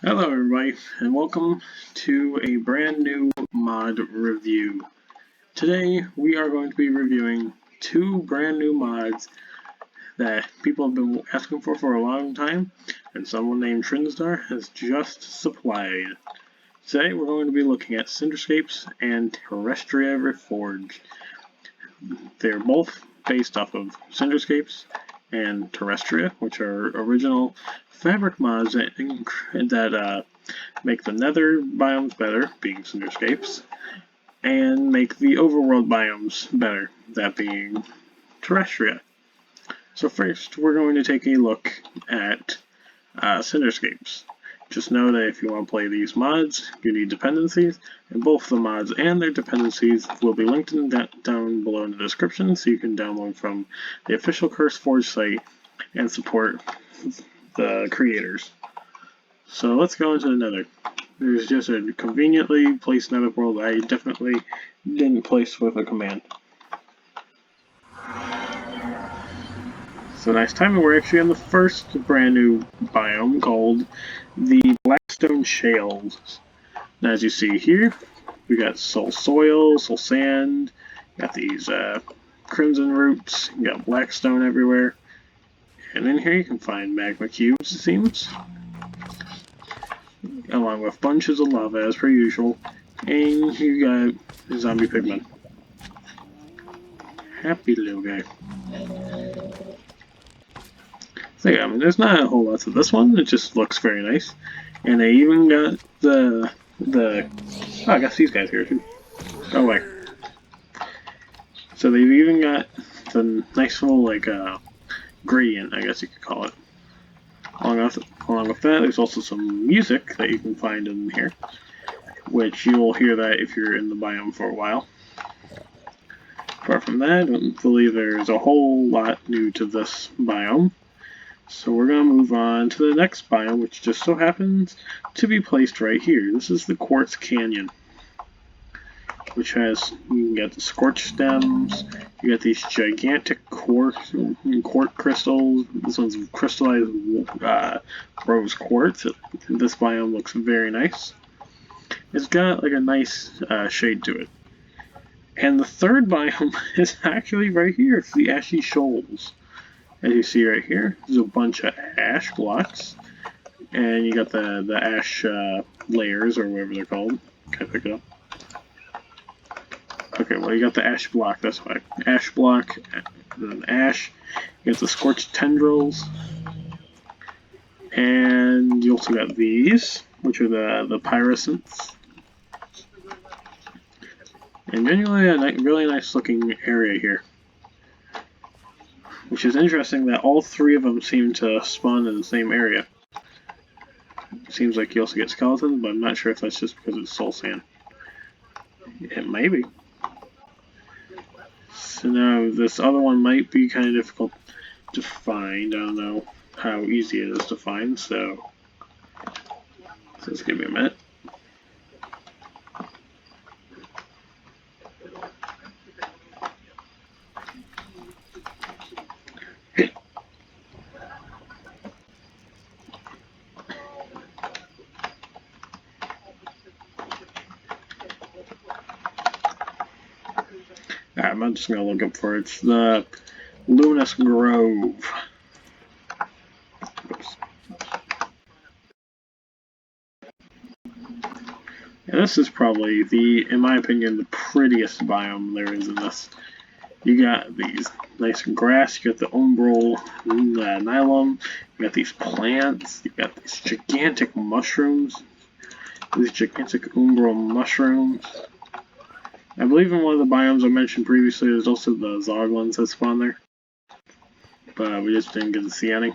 Hello everybody, and welcome to a brand new mod review. Today we are going to be reviewing two brand new mods that people have been asking for a long time, and someone named Trinsdar has just supplied. Today we're going to be looking at Cinderscapes and Terrestria Reforged. They're both based off of Cinderscapes and Terrestria, which are original fabric mods that make the nether biomes better, being Cinderscapes, and make the overworld biomes better, that being Terrestria. So first, we're going to take a look at Cinderscapes. Just know that if you want to play these mods, you need dependencies, and both the mods and their dependencies will be linked down below in the description, so you can download from the official CurseForge site and support the creators. So let's go into the nether. There's just a conveniently placed nether world I definitely didn't place with a command. So nice timing, we're actually on the first brand new biome called the Blackstone Shales. Now, as you see here, we got soul soil, soul sand, got these crimson roots, you got blackstone everywhere. And in here you can find magma cubes, it seems, along with bunches of lava as per usual. And you got zombie pigmen. Happy little guy. So yeah, I mean, there's not a whole lot to this one. It just looks very nice, and they even got the oh, I guess these guys here too. Go away. So they've even got the nice little gradient, I guess you could call it. Along with that, there's also some music that you can find in here, which you'll hear that if you're in the biome for a while. Apart from that, I don't believe there's a whole lot new to this biome. So we're going to move on to the next biome, which just so happens to be placed right here. This is the Quartz Canyon, which has, you can get the scorch stems, you got these gigantic quartz crystals. This one's crystallized rose quartz. This biome looks very nice. It's got like a nice shade to it. And the third biome is actually right here. It's the Ashy Shoals. As you see right here, there's a bunch of ash blocks, and you got the ash layers, or whatever they're called. Can I pick it up? Okay, well you got the ash block, that's why. Ash block, and then ash. You got the scorched tendrils, and you also got these, which are the pyracents. And genuinely a really nice looking area here. Which is interesting that all three of them seem to spawn in the same area. Seems like you also get skeletons, but I'm not sure if that's just because it's soul sand. It may be. So now this other one might be kind of difficult to find. I don't know how easy it is to find, so just give me a minute. I'm just going to look up for it. It's the Luminous Grove. Oops. And this is probably in my opinion, the prettiest biome there is in this. You got these nice grass, you got the umbral nylon, you got these plants, you got these gigantic mushrooms, these gigantic umbral mushrooms. I believe in one of the biomes I mentioned previously, there's also the zoglins that spawn there, but we just didn't get to see any.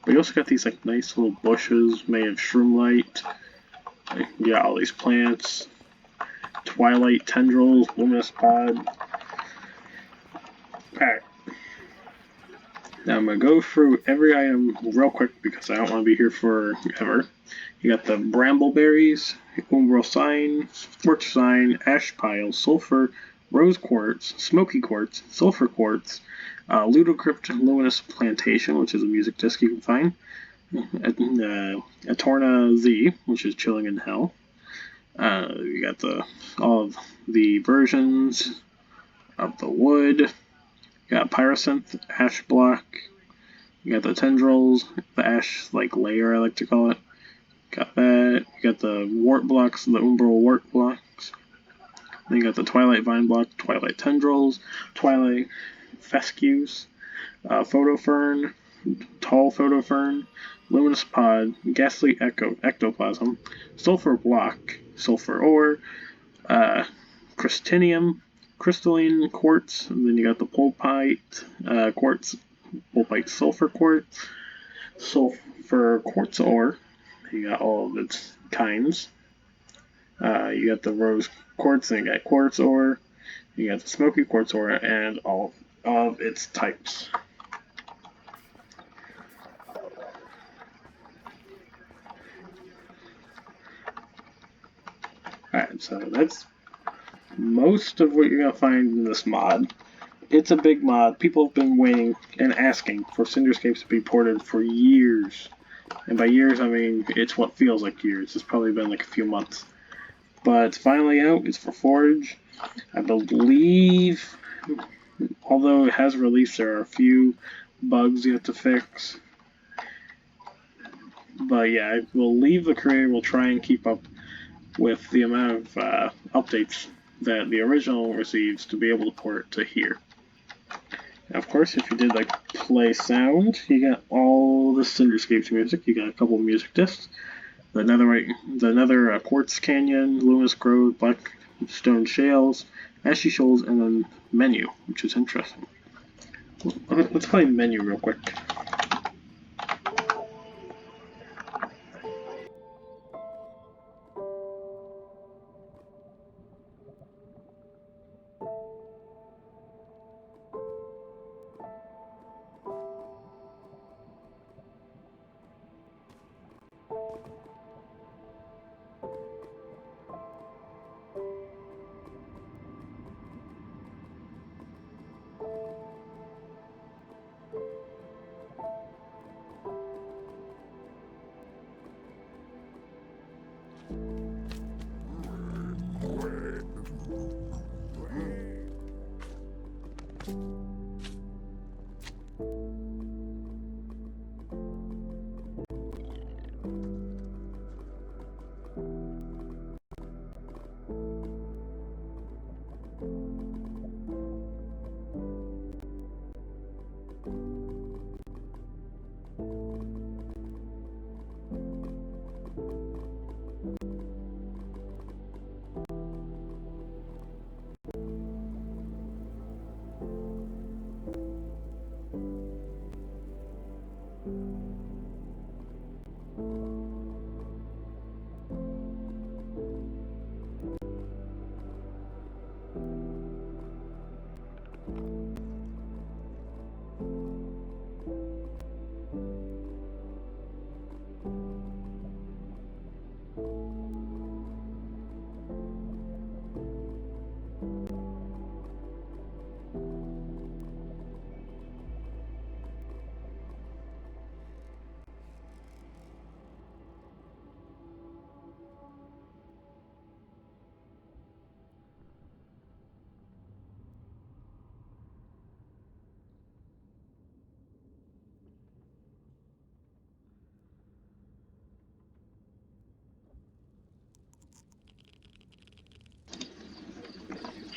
But you also got these like nice little bushes made of shroomlight. You got all these plants, twilight tendrils, luminous pod. Alright. Now I'm going to go through every item real quick because I don't want to be here forever. You got the brambleberries, umbral sign, scorch sign, ash pile, sulfur, rose quartz, smoky quartz, sulfur quartz, ludocrypt luminous plantation, which is a music disc you can find, Atorna Z, which is chilling in hell. You got all of the versions of the wood. You got Pyrosynth, Ash Block. You got the Tendrils, the Ash layer I like to call it. Got that. You got the Wart blocks, the Umbral Wart blocks. Then you got the Twilight Vine block, Twilight Tendrils, Twilight Fescues, Photofern, Tall Photofern, Luminous Pod, Ghastly Ectoplasm, Sulfur Block, Sulfur Ore, Crystinium, Crystalline Quartz, and then you got the Pulpite Quartz, Pulpite Sulfur Quartz, Sulfur Quartz Ore. You got all of its kinds. You got the Rose Quartz, and you got Quartz Ore. You got the Smoky Quartz Ore, and all of its types. Alright, so that's most of what you're going to find in this mod. It's a big mod. People have been waiting and asking for Cinderscapes to be ported for years. And by years, I mean it's what feels like years. It's probably been a few months. But it's finally out. It's Reforged. I believe, although it has released, there are a few bugs you have to fix. But yeah, I believe the creator will try and keep up with the amount of updates that the original receives to be able to port it to here. Now, of course, if you did play sound, you got all the Cinderscapes music. You got a couple of music discs. The Nether Quartz Canyon, Luminous Grove, Blackstone Shales, Ashy Shoals, and then Menu, which is interesting. Let's play Menu real quick.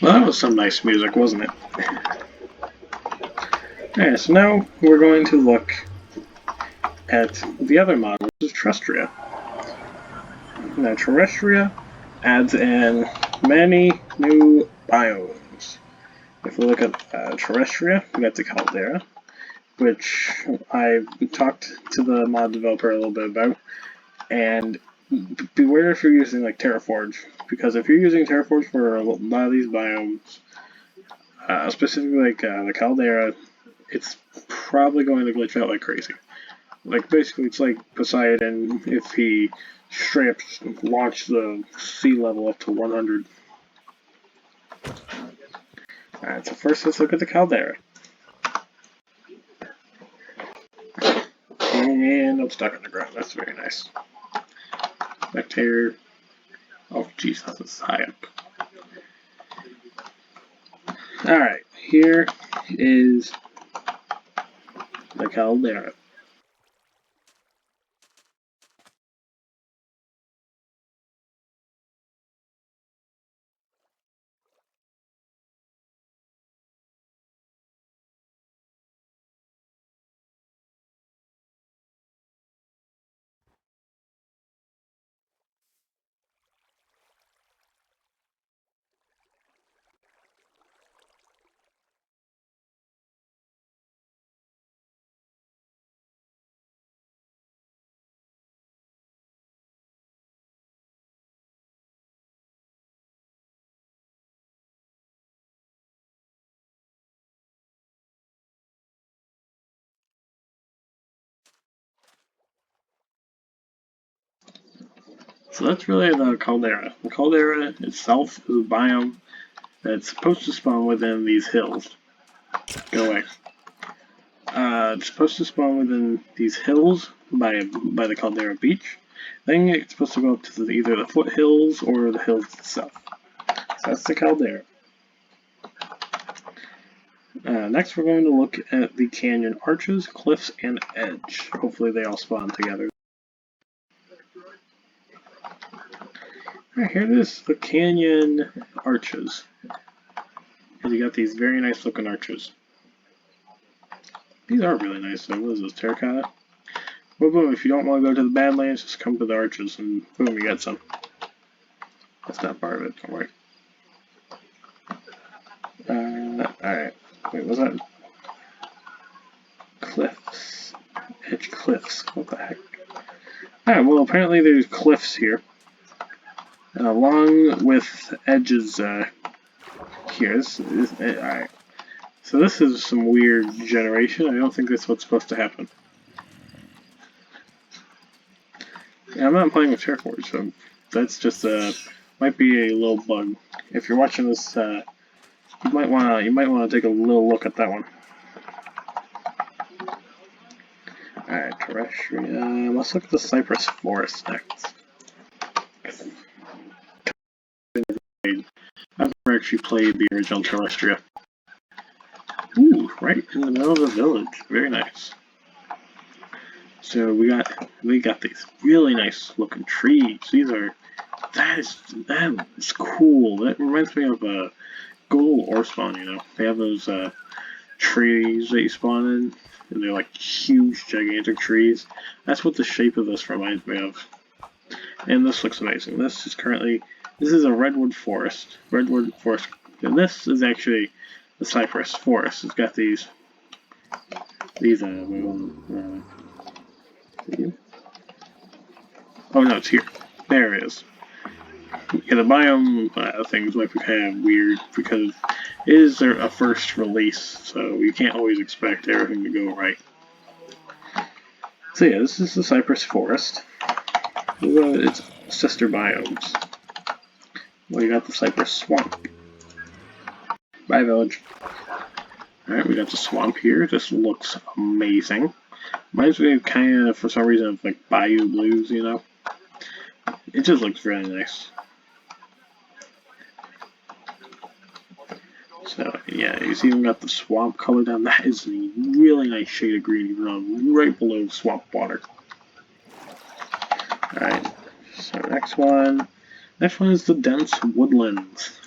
Well, that was some nice music, wasn't it? Alright, so now we're going to look at the other mod, which is Terrestria. Now, Terrestria adds in many new biomes. If we look at Terrestria, we got the caldera, which I talked to the mod developer a little bit about, and beware if you're using Terraforge, because if you're using Terraforge for a lot of these biomes, specifically the caldera, it's probably going to glitch out like crazy. Basically, it's like Poseidon if he straight up launched the sea level up to 100. Alright, so first let's look at the caldera. And And I'm stuck on the ground. That's very nice. Back here. Oh, jeez, that's high up. Alright, here is the caldera. So that's really the caldera. The caldera itself is a biome that's supposed to spawn within these hills. Go away. It's supposed to spawn within these hills by the caldera beach. Then it's supposed to go up to either the foothills or the hills itself. So that's the caldera. Next we're going to look at the canyon arches, cliffs, and edge. Hopefully they all spawn together. Alright, here it is, the canyon arches. And you got these very nice looking arches. These are really nice though. What is this, terracotta? Well, boom, if you don't want to go to the Badlands, just come to the arches and boom, you got some. That's not part of it, don't worry. Alright. Wait, was that? Cliffs. Edge cliffs. What the heck? Alright, well, apparently there's cliffs here. Along with edges here. Alright. So this is some weird generation. I don't think that's what's supposed to happen. Yeah, I'm not playing with checkerboard, so that's just might be a little bug. If you're watching this, you might wanna take a little look at that one. Alright, Terrestria. Let's look at the cypress forest next. I've never actually played the original Terrestria. Ooh, right in the middle of the village. Very nice. So we got these really nice looking trees. That is cool. That reminds me of a Gold ore spawn, you know. They have those trees that you spawn in, and they're like huge, gigantic trees. That's what the shape of this reminds me of. And this looks amazing. This is a redwood forest. Redwood forest. And this is actually the cypress forest. It's got these oh no, it's here. There it is. Yeah, the biome things might be kind of weird because it is a first release, so you can't always expect everything to go right. So yeah, this is the cypress forest. Its sister biomes. Well, you got the cypress swamp. Bye, village. Alright, we got the swamp here. This looks amazing. Reminds me of kind of, for some reason, of like Bayou Blues, you know? It just looks really nice. So, yeah, you see we got the swamp color down. That is a really nice shade of green, right below swamp water. Alright, so next one is the dense woodlands.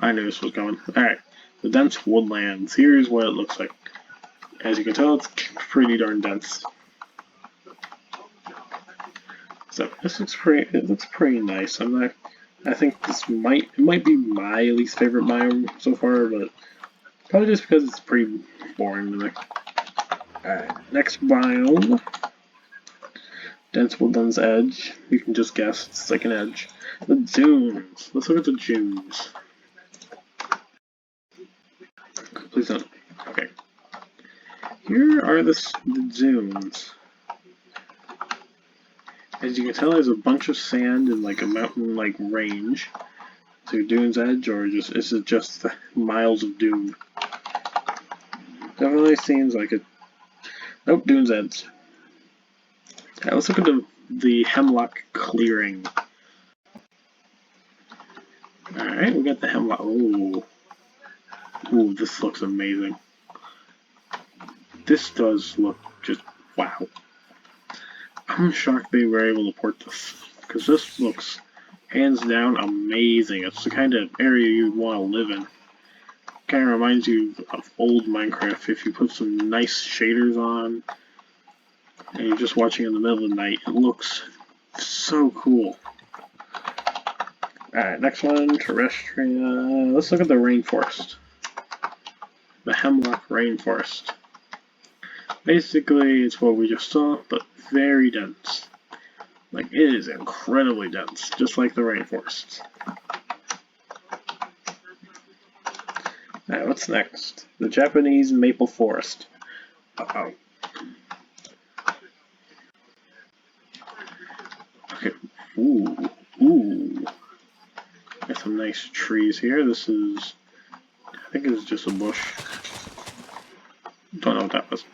I knew this was coming. Alright, the dense woodlands. Here's what it looks like. As you can tell, it's pretty darn dense. So this looks pretty nice. I think this might be my least favorite biome so far, but probably just because it's pretty boring to me. Alright, next biome. Dense woodlands edge. You can just guess, it's like an edge. The dunes. Let's look at the dunes. Please don't. Okay. Here are the dunes. As you can tell, there's a bunch of sand in like a mountain-like range. So dune's edge, or is it just miles of dune? Definitely seems like it. Nope, Dune's Edge. Alright, let's look at the Hemlock Clearing. Alright, we got the Hemlock. Ooh. Ooh, this looks amazing. This does look just wow. I'm shocked they were able to port this, because this looks hands down amazing. It's the kind of area you want to live in. Kind of reminds you of old Minecraft. If you put some nice shaders on and you're just watching in the middle of the night, it looks so cool. Alright, next one, Terrestria. Let's look at the Rainforest. The Hemlock Rainforest. Basically, it's what we just saw, but very dense. Like, it is incredibly dense, just like the Rainforest. Alright, what's next? The Japanese Maple Forest. Uh-oh. Okay. Ooh. Ooh. Got some nice trees here. This is... I think it's just a bush. Don't know what that was.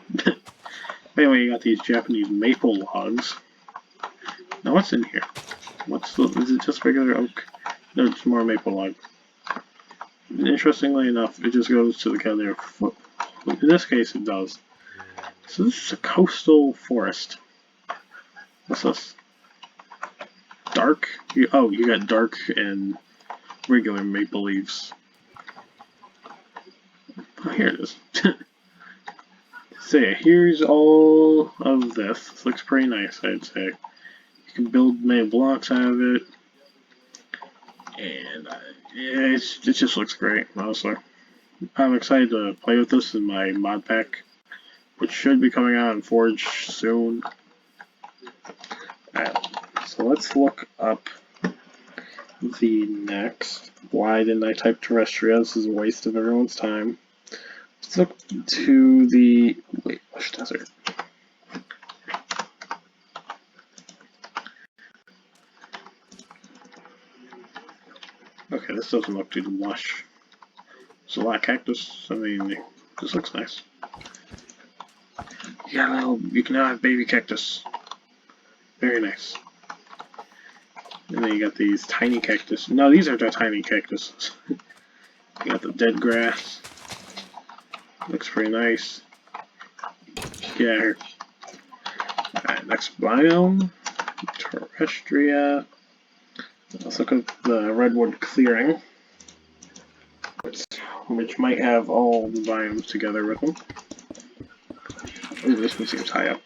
Anyway, you got these Japanese maple logs. Now what's in here? Is it just regular oak? No, it's more maple log. Interestingly enough, it just goes to the caldera. In this case, it does. So this is a coastal forest. What's this? Dark? You got dark and regular maple leaves. Oh, here it is. So yeah, here's all of this. This looks pretty nice, I'd say. You can build many blocks out of it. And it just looks great, honestly. I'm excited to play with this in my mod pack, which should be coming out in Forge soon. Alright, so let's look up the next. Why didn't I type Terrestria? This is a waste of everyone's time. Let's look to the lush desert. Okay, this doesn't look too lush. There's a lot of cactus. I mean, this looks nice. Yeah, you can now have baby cactus. Very nice. And then you got these tiny cactus. No, these aren't tiny cactuses. You got the dead grass. Looks pretty nice. Yeah. Alright, next biome. Terrestria. Let's look at the Redwood Clearing, which might have all the biomes together with them. Ooh, this one seems high up.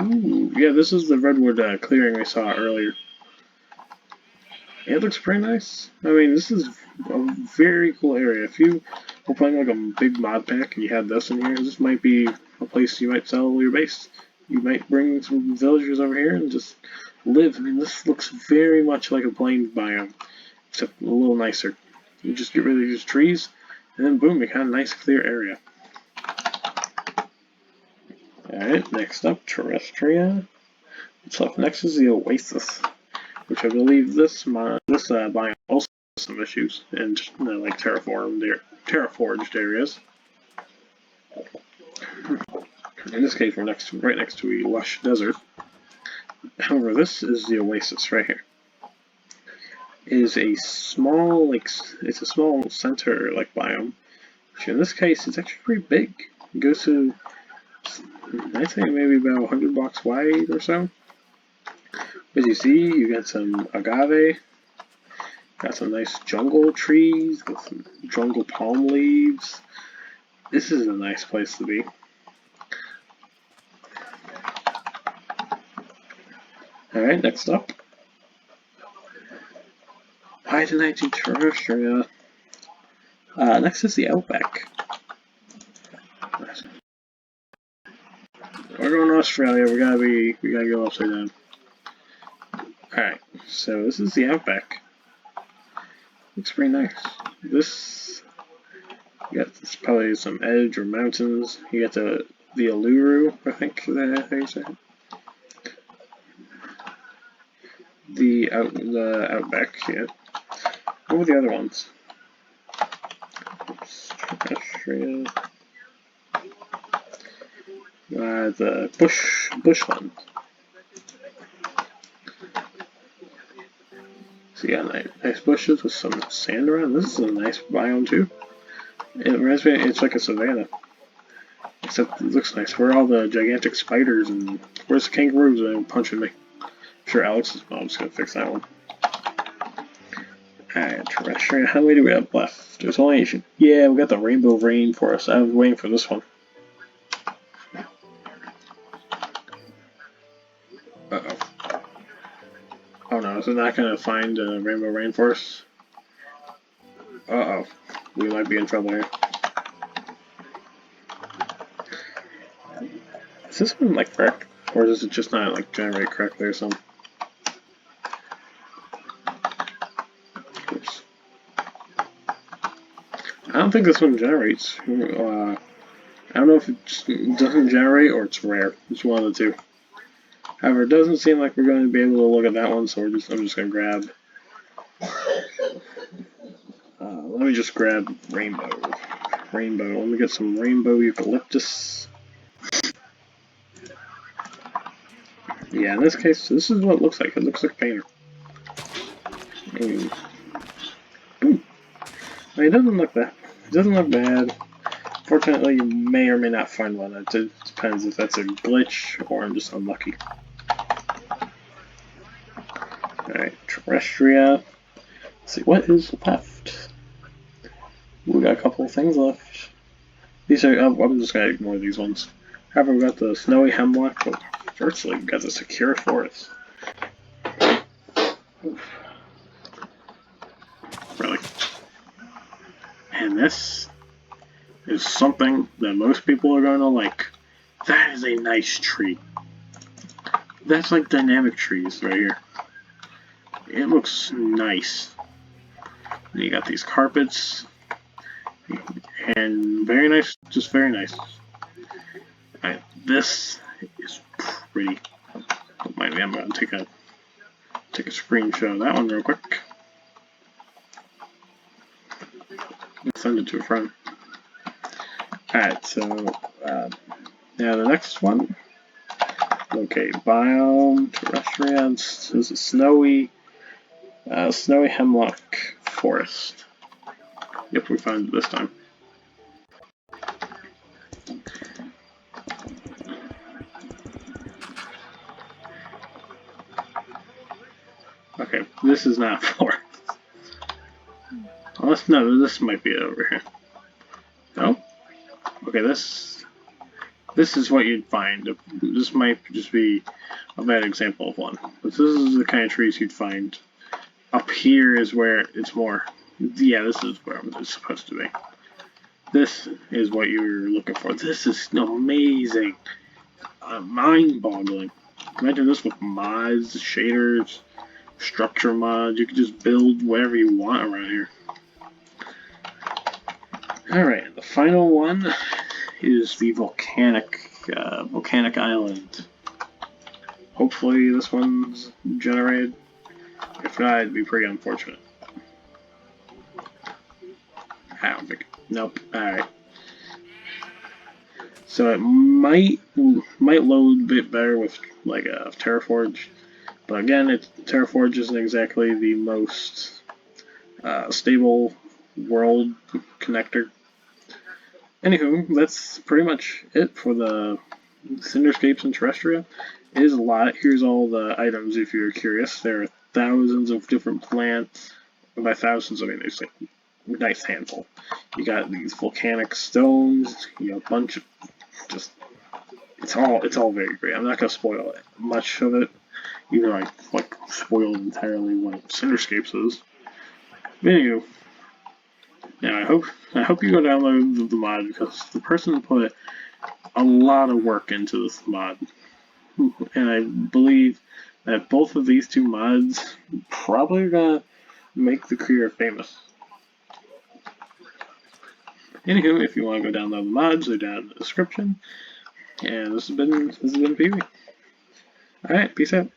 Ooh, yeah, this is the Redwood Clearing we saw earlier. It looks pretty nice. I mean, this is a very cool area. If you were playing like a big mod pack and you had this in here, this might be a place you might sell your base. You might bring some villagers over here and just live. I mean, this looks very much like a plains biome, except a little nicer. You just get rid of these trees, and then boom, you got a nice clear area. Alright, next up, Terrestria. What's up next is the Oasis, which I believe this biome also has some issues, and like terraforged areas. In this case, we're right next to a lush desert. However, this is the Oasis right here. It is a small, it's a small center biome, which in this case it's actually pretty big. It goes to, I'd say maybe about 100 blocks wide or so. As you see, you got some agave, got some nice jungle trees with some jungle palm leaves. This is a nice place to be. Alright, next up. Why didn't I do Terrestria? Next is the Outback. We're going to Australia, we gotta go upside down. Alright, so this is the Outback. Looks pretty nice. You got probably some edge or mountains. You got the Uluru, I think that's how you say it. The Outback, yeah. What were the other ones? Oops, Terrestria. The bushland. So yeah, nice bushes with some sand around. This is a nice biome too. It reminds me, it's like a savanna. Except it looks nice. Where are all the gigantic spiders and where's the kangaroos that are punching me? I'm sure Alex is. I'm just gonna fix that one. Alright, Terrestria. How many do we have left? There's only. Yeah, we got the rainbow rainforest. I was waiting for this one. Uh-oh. Oh no, is it not gonna find a rainbow rainforest? Uh-oh. We might be in trouble here. Is this one like correct? Or does it just not like generate correctly or something? Oops. I don't think this one generates. I don't know if it doesn't generate or it's rare. It's one of the two. However, it doesn't seem like we're going to be able to look at that one, so I'm just going to grab. Let me just grab rainbow. Let me get some rainbow eucalyptus. Yeah, in this case, this is what it looks like. It looks like painter. And, boom. I mean, it doesn't look bad. It doesn't look bad. Fortunately, you may or may not find one. It depends if that's a glitch or I'm just unlucky. Alright, Terrestria. Let's see, what is left? We got a couple of things left. These are, I'm just going to ignore these ones. However, we got the snowy hemlock. But firstly, we got the secure forest. Oof. Really. And this is something that most people are going to like. That is a nice tree. That's like dynamic trees right here. It looks nice. And you got these carpets. And very nice, just very nice. Alright, this is pretty. Don't mind me, I'm going to take a screenshot of that one real quick. Send it to a friend. Alright, so now the next one. Okay, biome, Terrestria, this is a snowy hemlock forest. Yep, we found it this time. Okay, this is not forest. Unless, no, this might be it over here. No? Okay, this is what you'd find. This might just be a bad example of one. But this is the kind of trees you'd find. Up here is where it's more. Yeah, this is where it's supposed to be. This is what you're looking for. This is amazing. Mind-boggling. Imagine this with mods, shaders, structure mods. You can just build whatever you want around here. Alright, the final one is the volcanic island. Hopefully this one's generated. If not, it'd be pretty unfortunate. I don't think. Nope. Alright. So it might load a bit better with like a Reforged, but again, Reforged isn't exactly the most stable world connector. Anywho, that's pretty much it for the Cinderscapes and Terrestria. It is a lot. Here's all the items if you're curious. There are thousands of different plants. By thousands, I mean there's like a nice handful. You got these volcanic stones. You got a bunch of just. It's all very great. I'm not gonna spoil it, much of it. Even though I like spoiled entirely what Cinderscapes is. But anywho. Yeah, I hope you go download the mod because the person put a lot of work into this mod, and I believe that both of these two mods probably are gonna make the creator famous. Anywho, if you want to go download the mods, they're down in the description. And this has been Phwee. Alright, peace out.